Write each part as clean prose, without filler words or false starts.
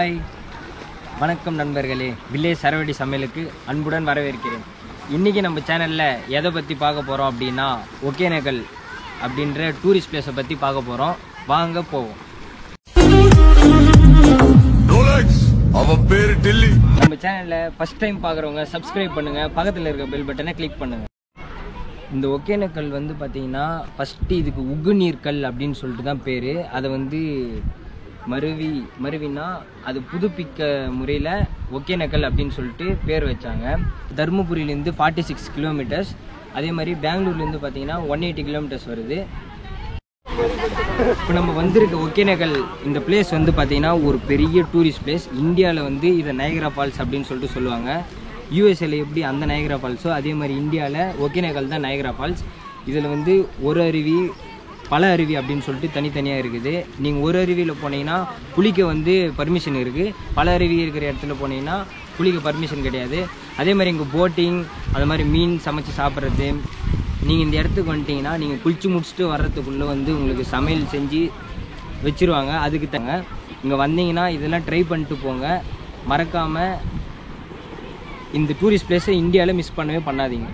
Hi வணக்கம் நண்பர்களே, village சரவடி சமையலுக்கு அன்புடன் வரவேற்கிறேன். இன்றைக்கி நம்ம சேனலில் எதை பற்றி பார்க்க போகிறோம் அப்படின்னா, ஒகேனக்கல் அப்படின்ற டூரிஸ்ட் பிளேஸை பற்றி பார்க்க போகிறோம். வாங்க போவோம். நம்ம சேனலில் ஃபஸ்ட் டைம் பார்க்குறவங்க சப்ஸ்கிரைப் பண்ணுங்கள், பக்கத்தில் இருக்க பெல் பட்டனை கிளிக் பண்ணுங்கள். இந்த ஒகேனக்கல் வந்து பார்த்திங்கன்னா ஃபஸ்ட்டு இதுக்கு உகுநீர்க்கல் அப்படின்னு சொல்லிட்டு தான் பேர். அதை வந்து மருவினா அது புதுப்பிக்க முறையில் ஒகேனக்கல் அப்படின்னு சொல்லிட்டு பேர் வச்சாங்க. தருமபுரியிலேருந்து 46 கிலோமீட்டர்ஸ், அதே மாதிரி பெங்களூர்லேருந்து பார்த்தீங்கன்னா 180 கிலோமீட்டர்ஸ் வருது. இப்போ நம்ம வந்திருக்க ஒகேனக்கல் இந்த பிளேஸ் வந்து பார்த்திங்கன்னா ஒரு பெரிய டூரிஸ்ட் பிளேஸ். இந்தியாவில் வந்து இதை நயகரா ஃபால்ஸ் அப்படின்னு சொல்லிட்டு சொல்லுவாங்க. யூஎஸ்ஏல எப்படி அந்த நயகரா ஃபால்ஸோ அதே மாதிரி இந்தியாவில் ஒகேனக்கல் தான் நயகரா ஃபால்ஸ். இதில் வந்து ஒரு அருவி, பல அருவி அப்படின்னு சொல்லிட்டு தனித்தனியாக இருக்குது. நீங்கள் ஒரு அருவியில் போனீங்கன்னா குளிக்க வந்து பர்மிஷன் இருக்குது, பல அருவி இருக்கிற இடத்துல போனீங்கன்னா குளிக்க பர்மிஷன் கிடையாது. அதே மாதிரி இங்கே போட்டிங், அது மாதிரி மீன் சமைச்சு சாப்பிட்றது. நீங்கள் இந்த இடத்துக்கு வந்துட்டிங்கன்னா நீங்கள் குளிச்சு முடிச்சுட்டு வர்றதுக்குள்ளே வந்து உங்களுக்கு சமையல் செஞ்சு வச்சுருவாங்க. அதுக்கு தாங்க இங்கே வந்தீங்கன்னா இதெல்லாம் ட்ரை பண்ணிட்டு போங்க. மறக்காமல் இந்த டூரிஸ்ட் பிளேஸை இந்தியாவில் மிஸ் பண்ணவே பண்ணாதீங்க.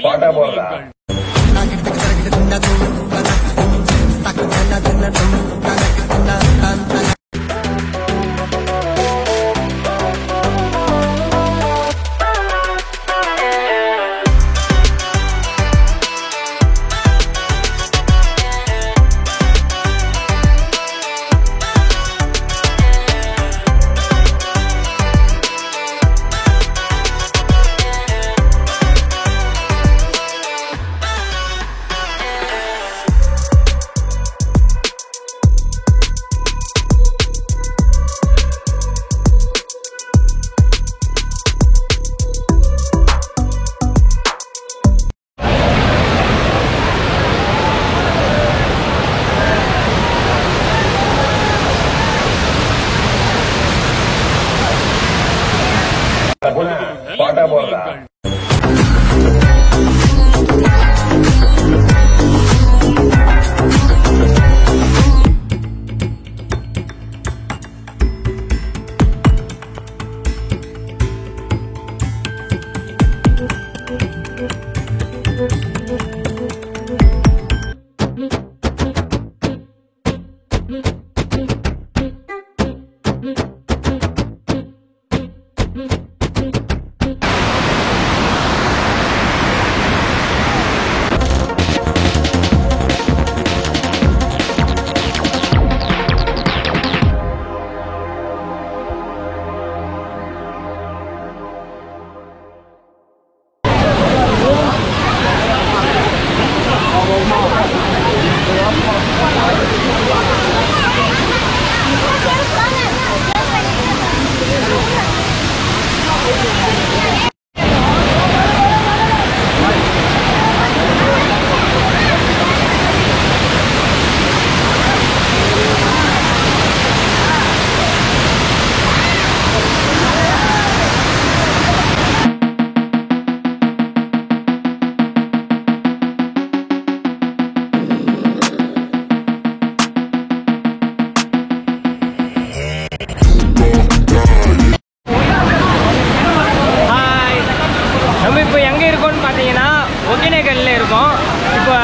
பாட்டா போடுறா. ஒகேனக்கல்ல இருக்கோம். இப்போ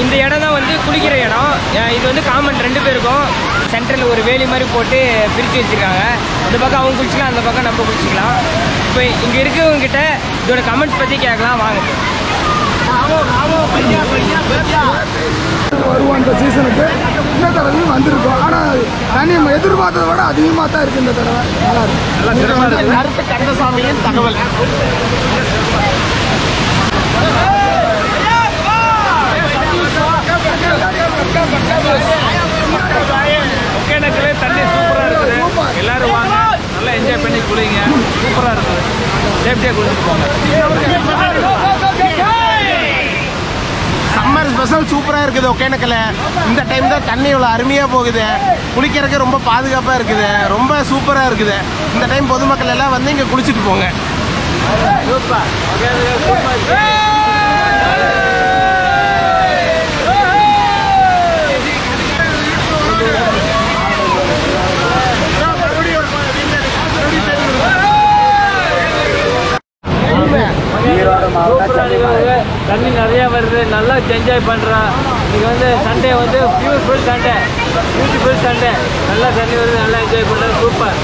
இந்த இடம் தான் வந்து குளிக்கிற இடம். இது வந்து காமன் 2 பேருக்கும். சென்டரில் ஒரு வேலி மாதிரி போட்டு பிரித்து வச்சுருக்காங்க. இந்த பக்கம் அவங்க குளிச்சிக்கலாம், அந்த பக்கம் நம்ம குளிச்சிக்கலாம். இப்போ இங்கே இருக்கவங்ககிட்ட இதோட கமெண்ட்ஸ் பற்றி கேட்கலாம் வாங்க. வருவோம் இந்த சீசனுக்கு. இந்த தடவையும் வந்திருக்கோம். ஆனால் தண்ணி எதிர்பார்த்ததை விட அதிகமாக தான் இருக்குது இந்த தடவை. நல்லா இருக்கு. கருத்து கந்தசாமியின் தகவல். ஒகேனக்கல்லே தண்ணி சூப்பராக இருக்குது. எல்லாரும் வாங்க, நல்லா என்ஜாய் பண்ணி குளிங்க. சூப்பராக இருக்குது. சேஃப்டியாக குளிச்சுட்டு போங்க. சம்மர் ஸ்பெஷல் சூப்பராக இருக்குது ஒகேனக்கல்ல. இந்த டைம் தான் தண்ணி இவ்வளோ அருமையாக போகுது. குளிக்கிறதுக்கு ரொம்ப பாதுகாப்பாக இருக்குது. ரொம்ப சூப்பராக இருக்குது. இந்த டைம் பொதுமக்கள் எல்லாம் வந்து இங்கே குளிச்சுட்டு போங்க. தண்ணி நிறையா வருது, நல்லா என்ஜாய் பண்ணுறோம். இன்றைக்கி வந்து சண்டே வந்து பியூட்டிஃபுல் சண்டே, நல்லா தண்ணி வருது, நல்லா என்ஜாய் பண்ணுறோம். சூப்பர்.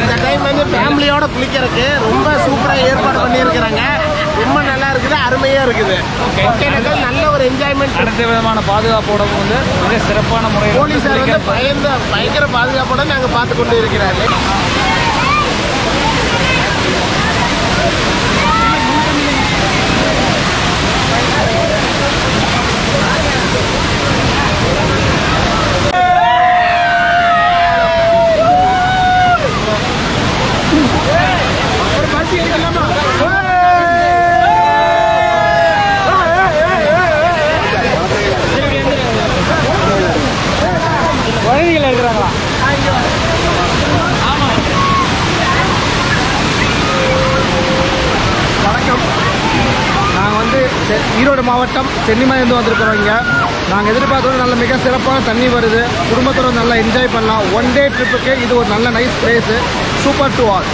இந்த டைம் வந்து ஃபேமிலியோட குளிக்கிறதுக்கு ரொம்ப சூப்பராக ஏற்பாடு பண்ணியிருக்கிறாங்க. ரொம்ப நல்லா இருக்குது, அருமையாக இருக்குது. ஒகேனக்கல் நல்ல ஒரு என்ஜாய்மெண்ட். அனைத்து விதமான பாதுகாப்போட வந்து மிக சிறப்பான முறையில் போலீஸார் வந்து பயங்கர பாதுகாப்போட நாங்கள் பார்த்து கொண்டு இருக்கிறார்கள். குழந்தைகள் இருக்கிறாங்களா? வணக்கம். நாங்கள் வந்து ஈரோடு மாவட்டம் சென்னிமலையிலேருந்து வந்திருக்கிறோம். இங்கே நாங்கள் எதிர்பார்த்தோட நல்ல மிக சிறப்பான தண்ணி வருது. குடும்பத்தோட நல்லா என்ஜாய் பண்ணலாம். 1 டே ட்ரிப்புக்கு இது ஒரு நல்ல nice place. Super to all.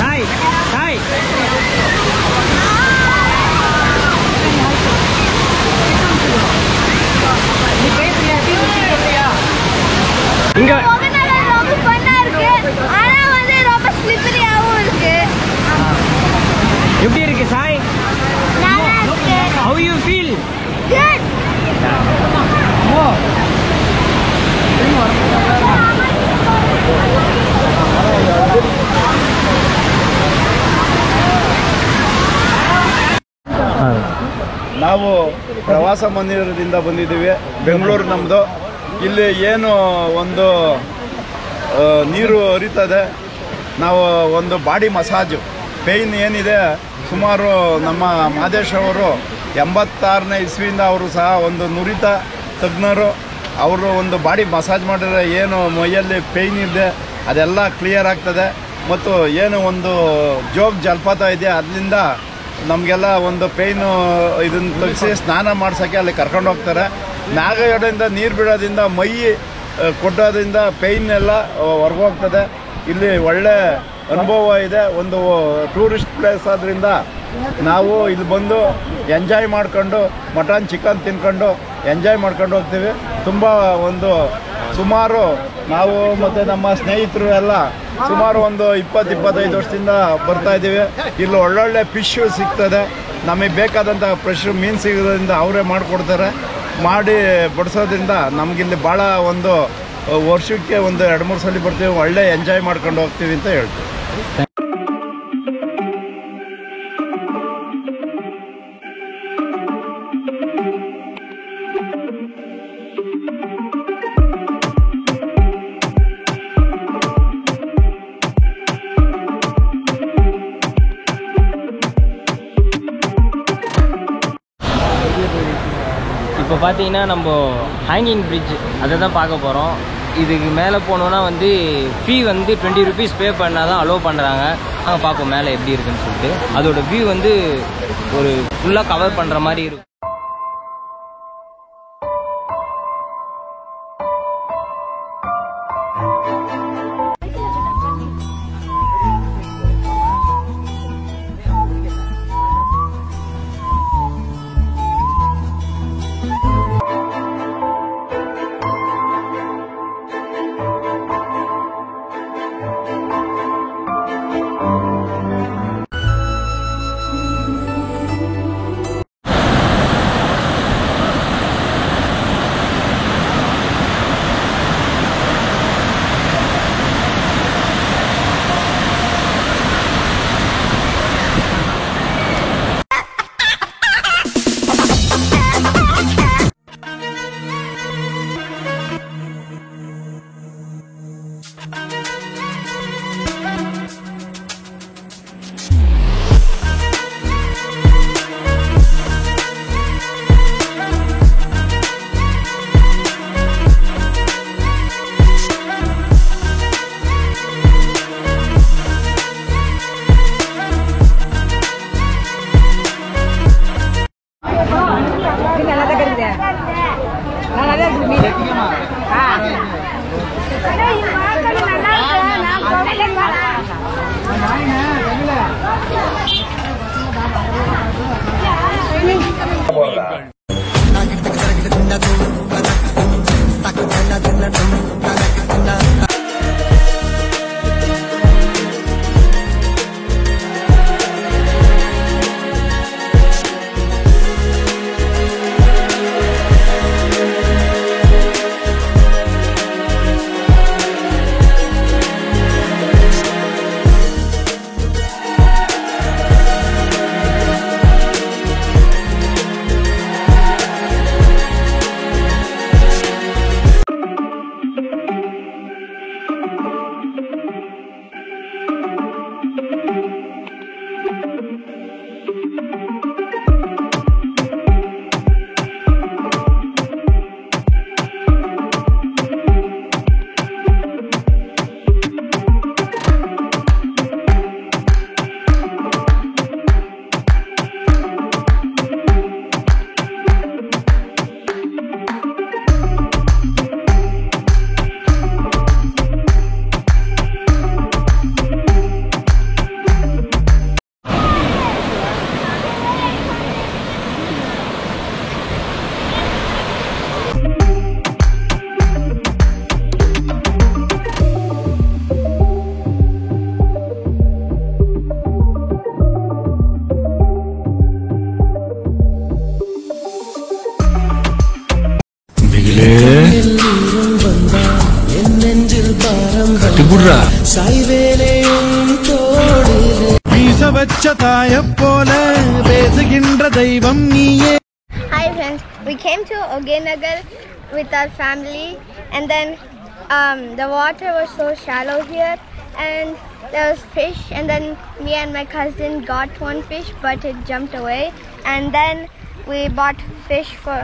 Hi hi. இங்கே ரொம்ப ஃபன்னா இருக்கு. ஆனா வந்து ரொம்ப ஸ்லிப்பரியாவும் இருக்கு. எப்படி இருக்கு சாய்? நல்லா இருக்கு. How you feel? Good. ನಾವು ಪ್ರವಾಸ ಮಂದಿರದಿಂದ ಬಂದಿದ್ದೀವಿ. ಬೆಂಗಳೂರು ನಮ್ಮದು. ಇಲ್ಲಿ ಏನು ಒಂದು ನೀರು ಹರಿತದೆ. ನಾವು ಒಂದು ಬಾಡಿ ಮಸಾಜು ಪೇಯ್ನ್ ಏನಿದೆ, ಸುಮಾರು ನಮ್ಮ ಮಾದೇಶ್ ಅವರು 86ನೇ ಇಸ್ವಿಯಿಂದ ಅವರು ಸಹ ಒಂದು ನುರಿತ ತಜ್ಞರು. ಅವರು ಒಂದು ಬಾಡಿ ಮಸಾಜ್ ಮಾಡಿದ್ರೆ ಏನು ಮೈಯಲ್ಲಿ ಪೇಯ್ನ್ ಇದೆ ಅದೆಲ್ಲ ಕ್ಲಿಯರ್ ಆಗ್ತದೆ. ಮತ್ತು ಏನು ಒಂದು ಜೋಗ ಜಲಪಾತ ಇದೆ, ಅದರಿಂದ ನಮಗೆಲ್ಲ ಒಂದು ಪೇಯ್ನು ಇದನ್ನು ತೆಗೆಸಿ ಸ್ನಾನ ಮಾಡ್ಸೋಕ್ಕೆ ಅಲ್ಲಿ ಕರ್ಕೊಂಡು ಹೋಗ್ತಾರೆ. ನಾಗಯೊಡೆಯಿಂದ ನೀರು ಬಿಡೋದ್ರಿಂದ ಮೈ ಕೊಡೋದ್ರಿಂದ ಪೇಯ್ನ್ ಎಲ್ಲ ಹೊರಗೋಗ್ತದೆ. ಇಲ್ಲಿ ಒಳ್ಳೆ ಅನುಭವ ಇದೆ. ಒಂದು ಟೂರಿಸ್ಟ್ ಪ್ಲೇಸ್ ಆದ್ದರಿಂದ ನಾವು ಇಲ್ಲಿ ಬಂದು ಎಂಜಾಯ್ ಮಾಡ್ಕೊಂಡು ಮಟನ್ ಚಿಕನ್ ತಿನ್ಕೊಂಡು ಎಂಜಾಯ್ ಮಾಡ್ಕೊಂಡು ಹೋಗ್ತೀವಿ. ತುಂಬ ಒಂದು ಸುಮಾರು ನಾವು ಮತ್ತು ನಮ್ಮ ಸ್ನೇಹಿತರು ಎಲ್ಲ ಸುಮಾರು ಒಂದು 20-25 ವರ್ಷದಿಂದ ಬರ್ತಾ ಇದ್ದೀವಿ. ಇಲ್ಲಿ ಒಳ್ಳೊಳ್ಳೆ ಫಿಶ್ಶು ಸಿಗ್ತದೆ. ನಮಗೆ ಬೇಕಾದಂಥ ಫ್ರೆಶ್ ಮೀನು ಸಿಗೋದ್ರಿಂದ ಅವರೇ ಮಾಡಿಕೊಡ್ತಾರೆ. ಮಾಡಿ ಬಡಿಸೋದ್ರಿಂದ ನಮಗಿಲ್ಲಿ ಭಾಳ ಒಂದು ವರ್ಷಕ್ಕೆ ಒಂದು 2-3 ಸಲ ಬರ್ತೀವಿ. ಒಳ್ಳೆ ಎಂಜಾಯ್ ಮಾಡ್ಕೊಂಡು ಹೋಗ್ತೀವಿ ಅಂತ ಹೇಳ್ತೀವಿ. இப்போ பார்த்தீங்கன்னா நம்ம ஹேங்கிங் பிரிட்ஜ் அதை தான் பார்க்க போகிறோம். இதுக்கு மேலே போனோன்னா வந்து ஃபீ வந்து 20 rupees பே பண்ணால் தான் அலோவ் பண்ணுறாங்க. நாங்கள் பார்ப்போம் மேலே எப்படி இருக்குன்னு சொல்லிட்டு. அதோட வியூ வந்து ஒரு ஃபுல்லாக கவர் பண்ணுற மாதிரி இருக்கும். Hi friends, we came to Oganagar with our family, and then the water was so shallow here, and there was fish, and then me and my cousin got one fish but it jumped away, and then we bought fish for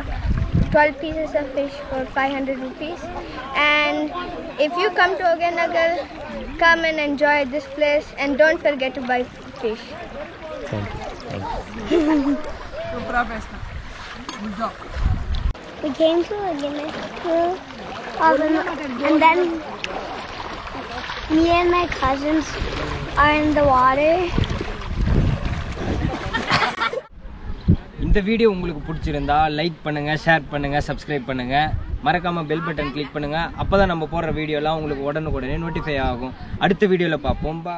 12 pieces of fish for 500 rupees. And if you come to Oganagar, come and enjoy this place, and don't forget to buy fish. We came to Oganagar, and then me and my cousins are in the water. இந்த video உங்களுக்கு பிடிச்சிருந்தா like பண்ணுங்க, share பண்ணுங்க, subscribe பண்ணுங்க. மறக்காமல் bell button click பண்ணுங்கள். அப்போ தான் நம்ம போடுற வீடியோலாம் உங்களுக்கு உடனுக்குடனே நோட்டிஃபை ஆகும். அடுத்த வீடியோவில் பார்ப்போம். பா